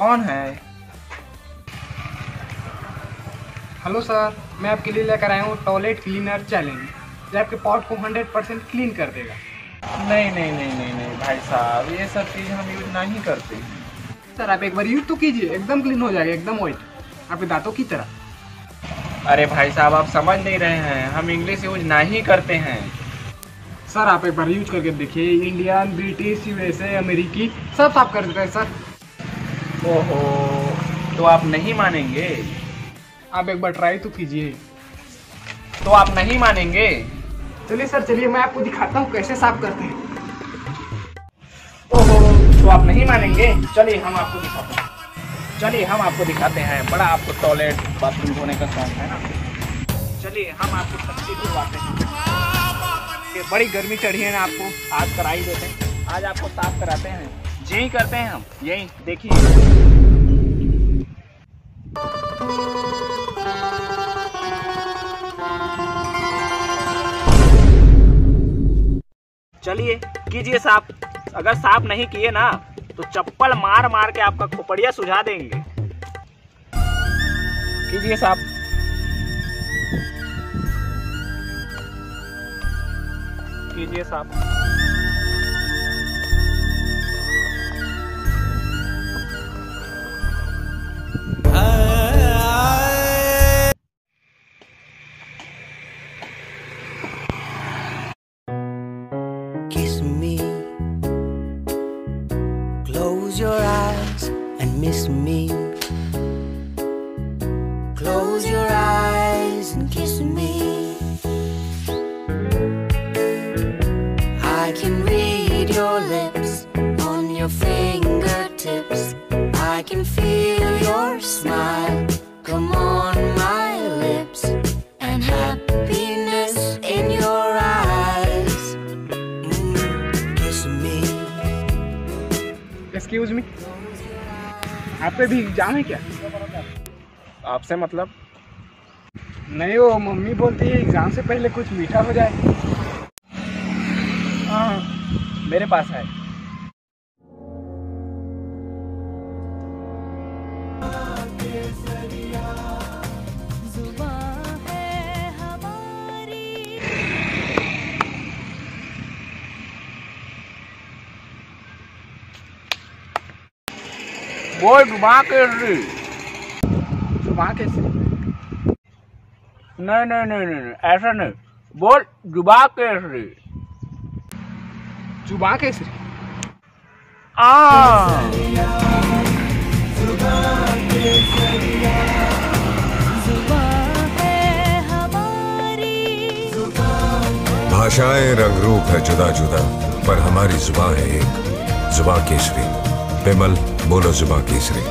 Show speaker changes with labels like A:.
A: कौन है?
B: Hello sir, मैं आपके लिए लेकर आया हूँ टॉयलेट क्लीनर चैलेंज, जो आपके पॉट को 100% क्लीन कर देगा।
A: नहीं नहीं नहीं नहीं नहीं भाई साहब, ये सब चीज़ हम यूज नहीं करते हैं।
B: सर आप एक बार यूज तो कीजिए, एकदम क्लीन हो जाएगा, एकदम वाइट, आपके दांतों की तरह।
A: अरे भाई साहब, आप समझ नहीं रहे हैं, हम इंग्लिश यूज नहीं करते हैं।
B: सर आप एक बार यूज करके देखिए, इंडियन, ब्रिटिश, यूएसए, अमेरिकी सब साफ कर देता है सर।
A: ओहो, तो आप नहीं मानेंगे?
B: आप एक बार ट्राई तो कीजिए।
A: तो आप नहीं मानेंगे?
B: चलिए सर, चलिए मैं आपको दिखाता हूँ कैसे साफ करते हैं।
A: ओहो, तो आप नहीं मानेंगे? चलिए हम आपको दिखाते हैं। चलिए हम आपको दिखाते हैं। बड़ा आपको टॉयलेट बाथरूम धोने का शौक है ना? चलिए हम आपको टंकी धुलवाते हैं। ये बड़ी गर्मी चढ़ी है ना, आपको आज करा ही देते हैं। आज आपको साफ कराते हैं, यही करते हैं हम, यही देखिए। चलिए कीजिए साफ। अगर साफ नहीं किए ना तो चप्पल मार मार के आपका खोपड़िया सुझा देंगे। कीजिए साफ। कीजिए साफ।
C: Kiss me, close your eyes and miss me. Close your eyes and kiss me. I can read your lips on your fingertips. I can feel your smile come on my lips, and happiness in your eyes. Kiss me.
B: Excuse me, आप पे भी exam है क्या?
A: आपसे मतलब?
B: नहीं, वो mummy बोलती है एग्जाम से पहले कुछ मीठा हो जाए।
A: हाँ, मेरे पास है। बोल जुबान केसरी।
B: जुबान केसरी?
A: नहीं नहीं नहीं नहीं, ऐसा नहीं। बोल जुबान केसरी।
B: जुबान केसरी?
D: भाषाएं रंग रूप है जुदा जुदा, पर हमारी जुबान है एक, जुबान केसरी। पेमल बोलो जुबान केसरी।